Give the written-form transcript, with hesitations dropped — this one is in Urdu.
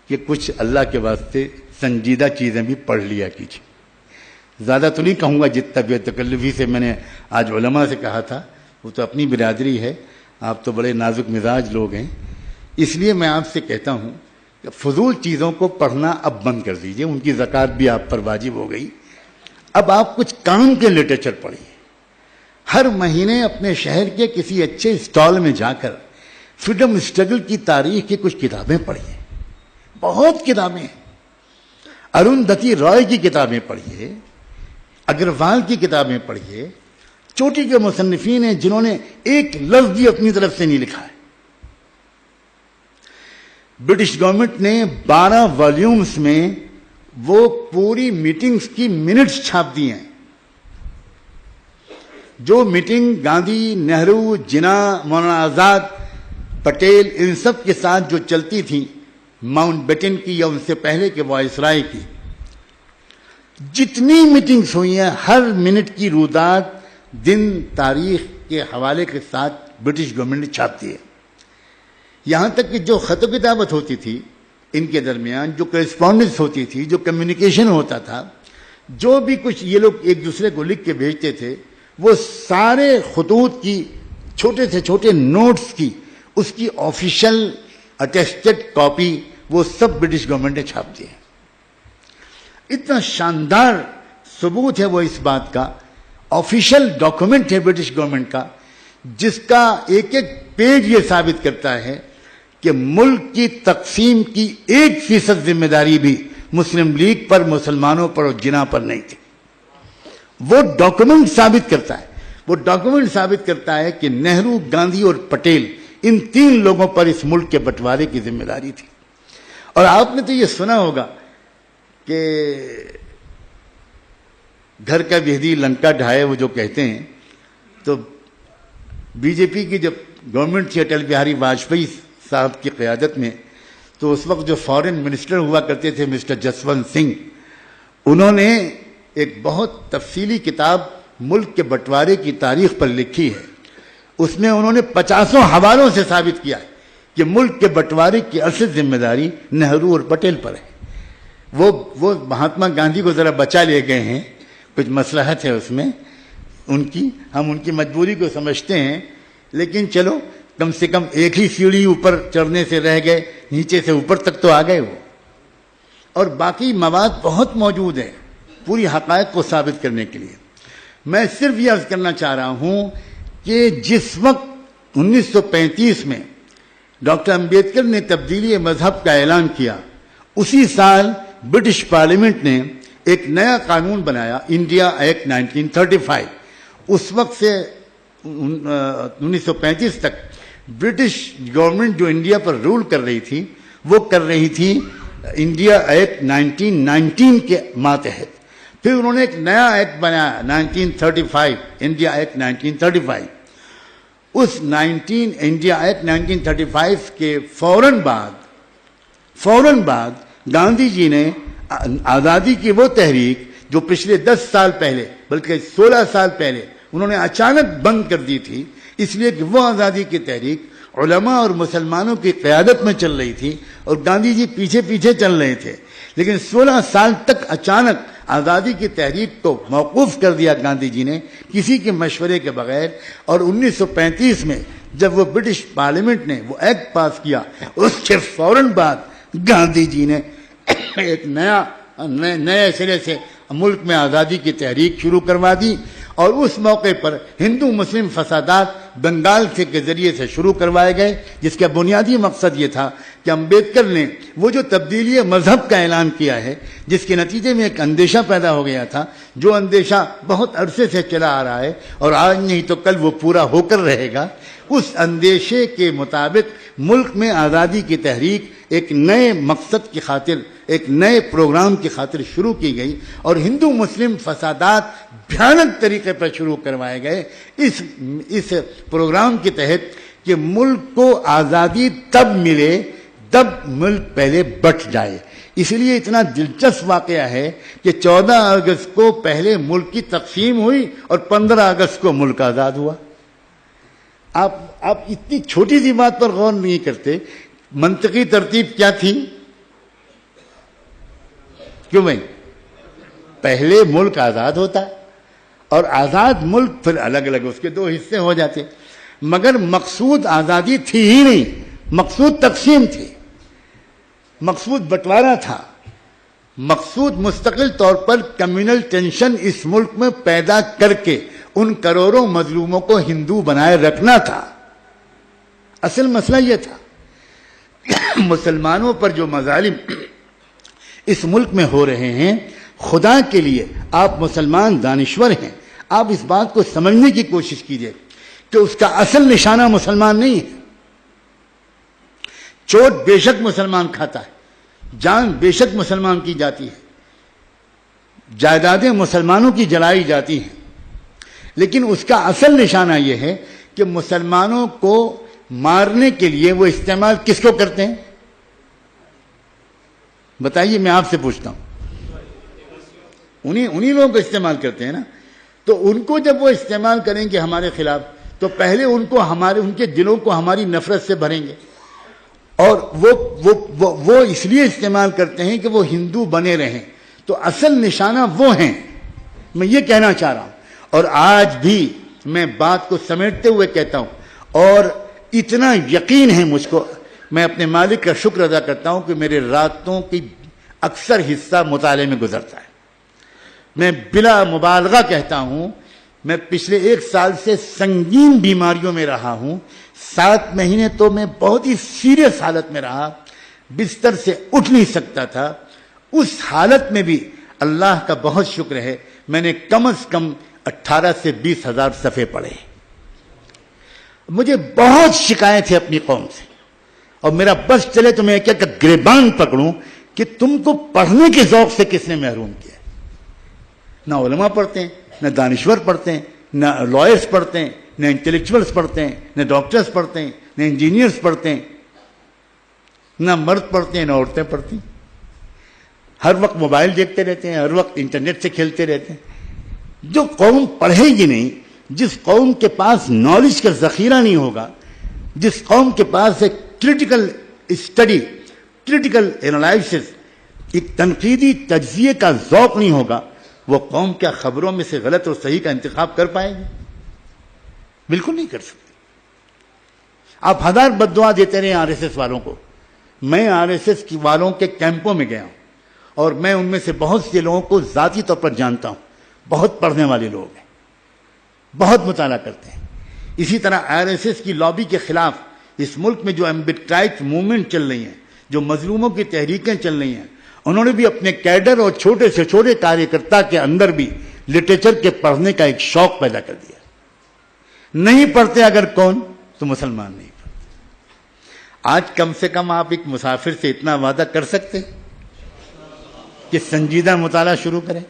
کہ کچھ اللہ کے واسطے سنجیدہ چیزیں بھی پڑھ لیا کیجیے. زیادہ تو نہیں کہوں گا جتنا بے تکلفی سے میں نے آج علماء سے کہا تھا، وہ تو اپنی برادری ہے، آپ تو بڑے نازک مزاج لوگ ہیں، اس لیے میں آپ سے کہتا ہوں کہ فضول چیزوں کو پڑھنا اب بند کر دیجئے، ان کی زکوٰۃ بھی آپ پر واجب ہو گئی. اب آپ کچھ کام کے لٹریچر پڑھیے. ہر مہینے اپنے شہر کے کسی اچھے اسٹال میں جا کر فریڈم اسٹرگل کی تاریخ کی کچھ کتابیں پڑھیے. بہت کتابیں ہیں. اروندھتی رائے کی کتابیں پڑھیے، اگروال کی کتابیں پڑھیے. چوٹی کے مصنفین ہیں جنہوں نے ایک لفظ بھی اپنی طرف سے نہیں لکھا ہے. برٹش گورنمنٹ نے 12 والیومز میں وہ پوری میٹنگز کی منٹس چھاپ دی ہیں. جو میٹنگ گاندھی، نہرو، جناح، مولانا آزاد، پٹیل ان سب کے ساتھ جو چلتی تھی، ماؤنٹ بیٹن کی یا ان سے پہلے کے وائسرائے کی، جتنی میٹنگز ہوئی ہیں ہر منٹ کی رودات دن تاریخ کے حوالے کے ساتھ برٹش گورنمنٹ نے چھاپ دی ہے. یہاں تک کہ جو خط و کتابت ہوتی تھی ان کے درمیان، جو کرسپونڈنس ہوتی تھی، جو کمیونیکیشن ہوتا تھا، جو بھی کچھ یہ لوگ ایک دوسرے کو لکھ کے بھیجتے تھے، وہ سارے خطوط کی چھوٹے سے چھوٹے نوٹس کی اس کی آفیشل اٹیسٹڈ کاپی وہ سب برٹش گورنمنٹ نے چھاپ دی ہے. اتنا شاندار ثبوت ہے وہ اس بات کا، آفیشیل ڈاکومنٹ ہے برٹش گورنمنٹ کا، جس کا ایک ایک پیج یہ ثابت کرتا ہے کہ ملک کی تقسیم کی 1% ذمہ داری بھی مسلم لیگ پر، مسلمانوں پر اور جناح پر نہیں تھی. وہ ڈاکومنٹ ثابت کرتا ہے، وہ ڈاکومنٹ ثابت کرتا ہے کہ نہرو، گاندھی اور پٹیل ان 3 لوگوں پر اس ملک کے بٹوارے کی ذمہ داری تھی. اور آپ نے تو یہ سنا ہوگا کہ گھر کا بہدی لنکا ڈھائے، وہ جو کہتے ہیں. تو بی جے پی کی جب گورنمنٹ تھی اٹل بہاری واجپئی صاحب کی قیادت میں، تو اس وقت جو فارن منسٹر ہوا کرتے تھے مسٹر جسونت سنگھ، انہوں نے ایک بہت تفصیلی کتاب ملک کے بٹوارے کی تاریخ پر لکھی ہے. اس میں انہوں نے 50 حوالوں سے ثابت کیا ہے کہ ملک کے بٹوارے کی اصل ذمہ داری نہرو اور پٹیل پر ہے. وہ مہاتما گاندھی کو ذرا بچا لے گئے ہیں، کچھ مصلحت ہے اس میں ان کی، ہم ان کی مجبوری کو سمجھتے ہیں، لیکن چلو کم سے کم ایک ہی سیڑھی اوپر چڑھنے سے رہ گئے، نیچے سے اوپر تک تو آ گئے وہ. اور باقی مواد بہت موجود ہے پوری حقائق کو ثابت کرنے کے لیے. میں صرف یہ عرض کرنا چاہ رہا ہوں کہ جس وقت 1935 میں ڈاکٹر امبیڈکر نے تبدیلی مذہب کا اعلان کیا، اسی سال برٹش پارلیمنٹ نے ایک نیا قانون بنایا، انڈیا ایکٹ 1935. اس وقت سے 1935 تک برٹش گورنمنٹ جو انڈیا پر رول کر رہی تھی، وہ کر رہی تھی انڈیا ایکٹ 1919 کے ماتحت. پھر انہوں نے ایک نیا ایکٹ بنایا 1935، انڈیا ایکٹ 1935. اس انڈیا ایکٹ 1935 کے فوراً بعد گاندھی جی نے آزادی کی وہ تحریک جو پچھلے 10 سال پہلے بلکہ 16 سال پہلے انہوں نے اچانک بند کر دی تھی، اس لیے کہ وہ آزادی کی تحریک علماء اور مسلمانوں کی قیادت میں چل رہی تھی اور گاندھی جی پیچھے پیچھے چل رہے تھے. لیکن 16 سال تک اچانک آزادی کی تحریک کو موقوف کر دیا گاندھی جی نے کسی کے مشورے کے بغیر. اور 1935 میں جب وہ برٹش پارلیمنٹ نے وہ ایکٹ پاس کیا، اس کے فوراً بعد گاندھی جی نے ایک نئے سرے سے ملک میں آزادی کی تحریک شروع کروا دی. اور اس موقع پر ہندو مسلم فسادات بنگال کے ذریعے سے شروع کروائے گئے، جس کا بنیادی مقصد یہ تھا کہ امبیڈکر نے وہ جو تبدیلی مذہب کا اعلان کیا ہے، جس کے نتیجے میں ایک اندیشہ پیدا ہو گیا تھا، جو اندیشہ بہت عرصے سے چلا آ رہا ہے اور آج نہیں تو کل وہ پورا ہو کر رہے گا، اس اندیشے کے مطابق ملک میں آزادی کی تحریک ایک نئے مقصد کی خاطر، ایک نئے پروگرام کی خاطر شروع کی گئی اور ہندو مسلم فسادات بھیانک طریقے پر شروع کروائے گئے اس پروگرام کے تحت کہ ملک کو آزادی تب ملے جب ملک پہلے بٹ جائے. اس لیے اتنا دلچسپ واقعہ ہے کہ 14 اگست کو پہلے ملک کی تقسیم ہوئی اور 15 اگست کو ملک آزاد ہوا. آپ اتنی چھوٹی سی بات پر غور نہیں کرتے. منطقی ترتیب کیا تھی کیوں بھائی؟ پہلے ملک آزاد ہوتا اور آزاد ملک پھر الگ الگ اس کے دو حصے ہو جاتے، مگر مقصود آزادی تھی ہی نہیں، مقصود تقسیم تھی، مقصود بٹوارا تھا، مقصود مستقل طور پر کمیونل ٹینشن اس ملک میں پیدا کر کے ان کروڑوں مظلوموں کو ہندو بنائے رکھنا تھا۔ اصل مسئلہ یہ تھا۔ مسلمانوں پر جو مظالم اس ملک میں ہو رہے ہیں، خدا کے لیے آپ مسلمان دانشور ہیں، آپ اس بات کو سمجھنے کی کوشش کیجئے کہ اس کا اصل نشانہ مسلمان نہیں ہے۔ چوٹ بے شک مسلمان کھاتا ہے، جان بے شک مسلمان کی جاتی ہے، جائیدادیں مسلمانوں کی جلائی جاتی ہیں، لیکن اس کا اصل نشانہ یہ ہے کہ مسلمانوں کو مارنے کے لیے وہ استعمال کس کو کرتے ہیں؟ بتائیے، میں آپ سے پوچھتا ہوں۔ انہی لوگوں کو استعمال کرتے ہیں نا۔ تو ان کو جب وہ استعمال کریں گے ہمارے خلاف، تو پہلے ان کے دلوں کو ہماری نفرت سے بھریں گے، اور وہ اس لیے استعمال کرتے ہیں کہ وہ ہندو بنے رہیں۔ تو اصل نشانہ وہ ہیں، میں یہ کہنا چاہ رہا ہوں۔ اور آج بھی میں بات کو سمیٹتے ہوئے کہتا ہوں، اور اتنا یقین ہے مجھ کو، میں اپنے مالک کا شکر ادا کرتا ہوں کہ میرے راتوں کی اکثر حصہ مطالعے میں گزرتا ہے۔ میں بلا مبالغہ کہتا ہوں، میں پچھلے 1 سال سے سنگین بیماریوں میں رہا ہوں، 7 مہینے تو میں بہت ہی سیریس حالت میں رہا، بستر سے اٹھ نہیں سکتا تھا۔ اس حالت میں بھی اللہ کا بہت شکر ہے، میں نے کم از کم 18 سے 20 ہزار صفحے پڑھے۔ مجھے بہت شکایت ہے اپنی قوم سے، اور میرا بس چلے تو میں کیا کہ گریبان پکڑوں کہ تم کو پڑھنے کے ذوق سے کس نے محروم کیا؟ نہ علماء پڑھتے ہیں، نہ دانشور پڑھتے ہیں، نہ لائرز پڑھتے ہیں، نہ انٹلیکچوئلز پڑھتے ہیں، نہ ڈاکٹرز پڑھتے ہیں، نہ انجینئرز پڑھتے ہیں، نہ مرد پڑھتے ہیں، نہ عورتیں پڑھتی ہیں۔ ہر وقت موبائل دیکھتے رہتے ہیں، ہر وقت انٹرنیٹ سے کھیلتے رہتے ہیں۔ جو قوم پڑھے گی نہیں، جس قوم کے پاس نالج کا ذخیرہ نہیں ہوگا، جس قوم کے پاس ایک کریٹیکل اسٹڈی، کریٹیکل انالائسس، ایک تنقیدی تجزیے کا ذوق نہیں ہوگا، وہ قوم کیا خبروں میں سے غلط اور صحیح کا انتخاب کر پائے گی؟ بالکل نہیں کر سکتے۔ آپ 1000 بد دعا دیتے رہے آر ایس ایس والوں کو۔ میں آر ایس ایس والوں کے کیمپوں میں گیا ہوں، اور میں ان میں سے بہت سے لوگوں کو ذاتی طور پر جانتا ہوں، بہت پڑھنے والے لوگ ہیں، بہت مطالعہ کرتے ہیں۔ اسی طرح آر ایس ایس کی لابی کے خلاف اس ملک میں جو ایمبٹ موومنٹ چل رہی ہیں، جو مظلوموں کی تحریکیں چل رہی ہیں، انہوں نے بھی اپنے کیڈر اور چھوٹے سے چھوٹے کاریہ کے اندر بھی لٹریچر کے پڑھنے کا ایک شوق پیدا کر دیا۔ نہیں پڑھتے اگر کون؟ تو مسلمان نہیں پڑھتے۔ آج کم سے کم آپ ایک مسافر سے اتنا وعدہ کر سکتے کہ سنجیدہ مطالعہ شروع کریں۔